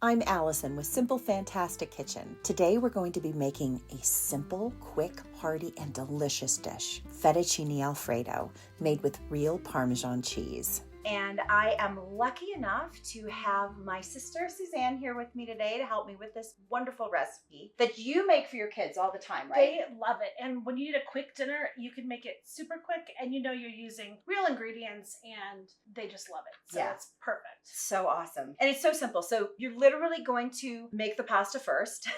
I'm Allison with Simple Fantastic Kitchen. Today we're going to be making a simple, quick, hearty, and delicious dish, Fettuccine Alfredo, made with real Parmesan cheese. And I am lucky enough to have my sister Suzanne here with me today to help me with this wonderful recipe that you make for your kids all the time, right? They love it. And when you need a quick dinner, you can make it super quick and you know you're using real ingredients and they just love it. So it's perfect. So awesome. And it's so simple. So you're literally going to make the pasta first.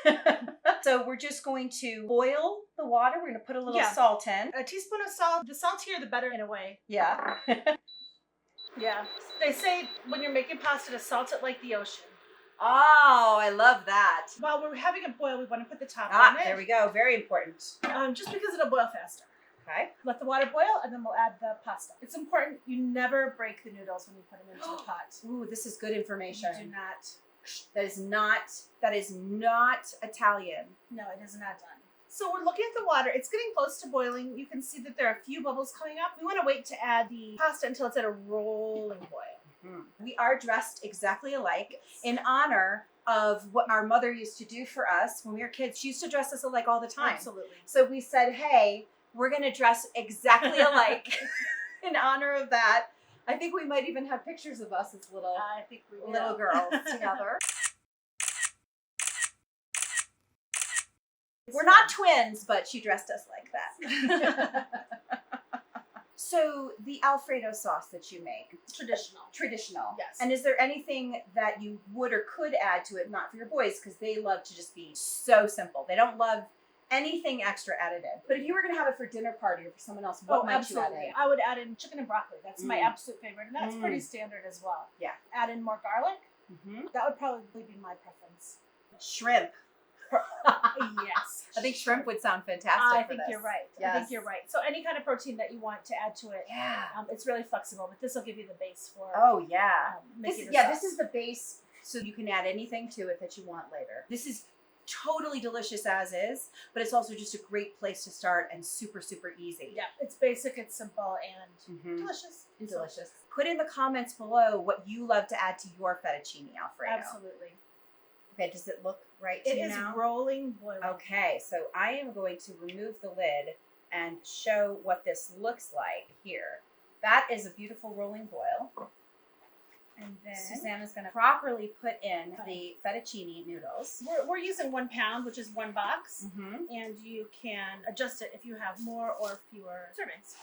So we're just going to boil the water. We're going to put a little salt in. A teaspoon of salt. The saltier, the better in a way. Yeah. Yeah. They say when you're making pasta to salt it like the ocean. Oh, I love that. While we're having it boil, we want to put the top on it. There we go. Very important. Just because it'll boil faster. Okay. Let the water boil and then we'll add the pasta. It's important you never break the noodles when you put them into the pot. Ooh, this is good information. You do not. That is not Italian. No, it is not done. So we're looking at the water. It's getting close to boiling. You can see that there are a few bubbles coming up. We want to wait to add the pasta until it's at a rolling boil. Mm-hmm. We are dressed exactly alike in honor of what our mother used to do for us when we were kids. She used to dress us alike all the time. Absolutely. So we said, hey, we're going to dress exactly alike in honor of that. I think we might even have pictures of us as little girls together. We're not twins, but she dressed us like that. So the Alfredo sauce that you make. Traditional. Yes. And is there anything that you would or could add to it, not for your boys, because they love to just be so simple. They don't love anything extra added in. But if you were going to have it for dinner party or for someone else, what might you add in? I would add in chicken and broccoli. That's my absolute favorite. And that's pretty standard as well. Yeah. Add in more garlic. That would probably be my preference. Shrimp. Yes. I think shrimp would sound fantastic. I think you're right. Yes. I think you're right. So any kind of protein that you want to add to it, it's really flexible. But this will give you the base for. Oh yeah. This is the base, so you can add anything to it that you want later. This is totally delicious as is, but it's also just a great place to start and super, super easy. Yeah, it's basic, it's simple, and delicious. Delicious. Put in the comments below what you love to add to your fettuccine Alfredo. Absolutely. Okay, does it look right to you now? It is rolling boiling. Okay, so I am going to remove the lid and show what this looks like here. That is a beautiful rolling boil. And then Suzanne is going to properly put in the fettuccine noodles. We're using 1 pound, which is 1 box, and you can adjust it if you have more or fewer servings.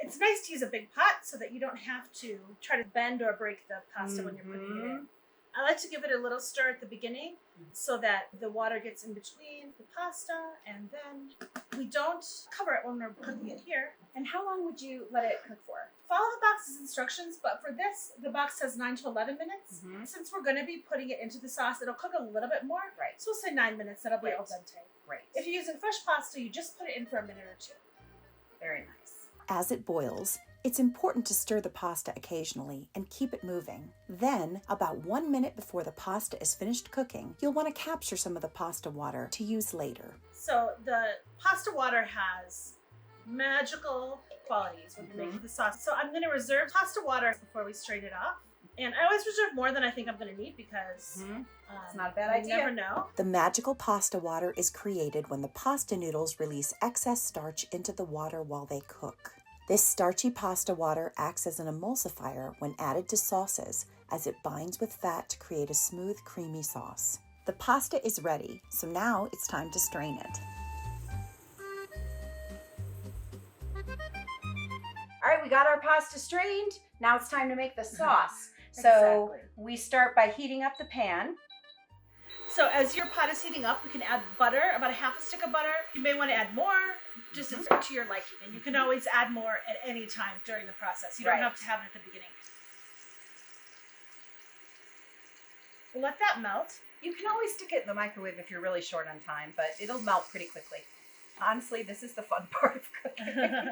It's nice to use a big pot so that you don't have to try to bend or break the pasta when you're putting it in. I like to give it a little stir at the beginning so that the water gets in between the pasta, and then we don't cover it when we're cooking it here. And how long would you let it cook for? Follow the box's instructions, but for this, the box says 9 to 11 minutes. Since we're going to be putting it into the sauce, it'll cook a little bit more. Right. So we'll say 9 minutes. That'll be al dente. Great. If you're using fresh pasta, you just put it in for a minute or 2. Very nice. As it boils, it's important to stir the pasta occasionally and keep it moving. Then, about 1 minute before the pasta is finished cooking, you'll want to capture some of the pasta water to use later. So the pasta water has magical qualities when you're making the sauce. So I'm going to reserve pasta water before we strain it off. And I always reserve more than I think I'm going to need because it's not a bad idea. You never know. The magical pasta water is created when the pasta noodles release excess starch into the water while they cook. This starchy pasta water acts as an emulsifier when added to sauces, as it binds with fat to create a smooth, creamy sauce. The pasta is ready, so now it's time to strain it. All right, we got our pasta strained. Now it's time to make the sauce. So we start by heating up the pan. So as your pot is heating up, we can add butter, about a half a stick of butter. You may want to add more, just to your liking. And you can always add more at any time during the process. You don't have to have it at the beginning. We'll let that melt. You can always stick it in the microwave if you're really short on time, but it'll melt pretty quickly. Honestly, this is the fun part of cooking.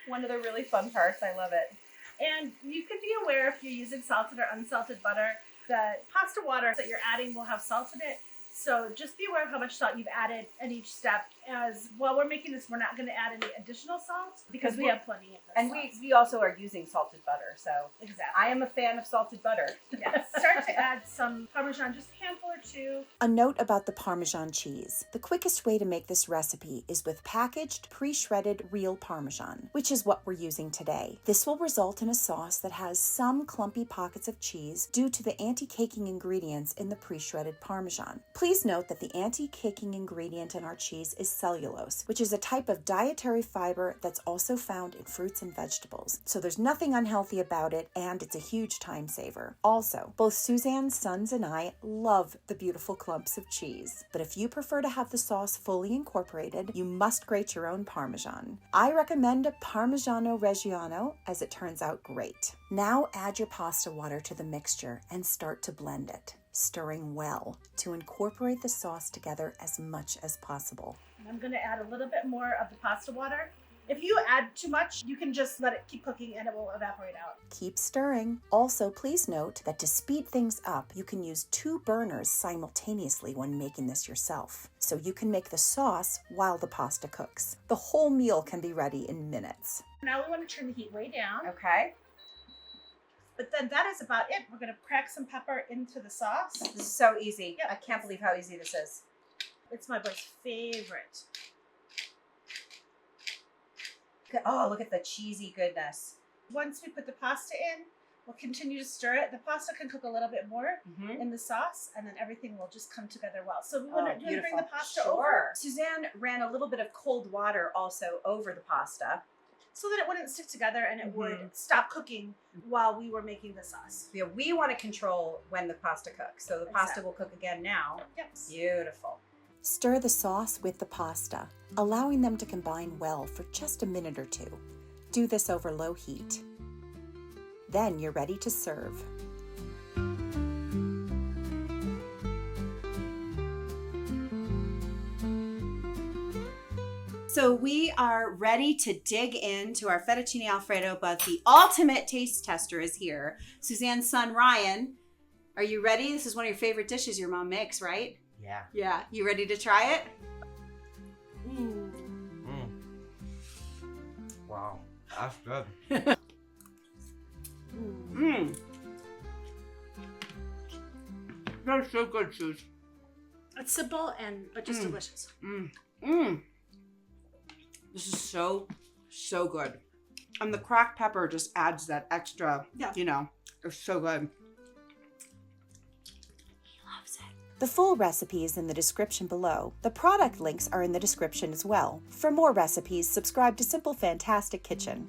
One of the really fun parts. I love it. And you can be aware if you're using salted or unsalted butter, the pasta water that you're adding will have salt in it. So just be aware of how much salt you've added in each step. As while we're making this, we're not going to add any additional salt because we have plenty of this. And we also are using salted butter. So exactly. I am a fan of salted butter. Yes. Start to add some Parmesan, just a handful or two. A note about the Parmesan cheese. The quickest way to make this recipe is with packaged, pre-shredded real Parmesan, which is what we're using today. This will result in a sauce that has some clumpy pockets of cheese due to the anti-caking ingredients in the pre-shredded Parmesan. Please note that the anti-caking ingredient in our cheese is cellulose, which is a type of dietary fiber that's also found in fruits and vegetables. So there's nothing unhealthy about it, and it's a huge time saver. Also, both Suzanne's sons and I love the beautiful clumps of cheese. But if you prefer to have the sauce fully incorporated, you must grate your own Parmesan. I recommend a Parmigiano Reggiano, as it turns out great. Now add your pasta water to the mixture and start to blend it, stirring well to incorporate the sauce together as much as possible. And I'm going to add a little bit more of the pasta water. If you add too much, you can just let it keep cooking and it will evaporate out. Keep stirring. Also, please note that to speed things up, you can use 2 burners simultaneously when making this yourself. So you can make the sauce while the pasta cooks. The whole meal can be ready in minutes. Now we want to turn the heat way down. Okay. But then that is about it. We're going to crack some pepper into the sauce. This is so easy. Yep. I can't believe how easy this is. It's my boy's favorite. Oh, look at the cheesy goodness. Once we put the pasta in, we'll continue to stir it. The pasta can cook a little bit more in the sauce, and then everything will just come together well. So we want to bring the pasta over. Suzanne ran a little bit of cold water also over the pasta, so that it wouldn't stick together and it would stop cooking while we were making the sauce. Yeah, we want to control when the pasta cooks. So the pasta will cook again now. Yep. Beautiful. Stir the sauce with the pasta, allowing them to combine well for just a minute or 2. Do this over low heat. Then you're ready to serve. So we are ready to dig into our fettuccine Alfredo, but the ultimate taste tester is here. Suzanne's son, Ryan. Are you ready? This is one of your favorite dishes your mom makes, right? Yeah. Yeah. You ready to try it? Wow, that's good. That's so good, Suze. It's simple but just delicious. This is so good. And the cracked pepper just adds that extra, it's so good. The full recipe is in the description below. The product links are in the description as well. For more recipes, subscribe to Simple Fantastic Kitchen.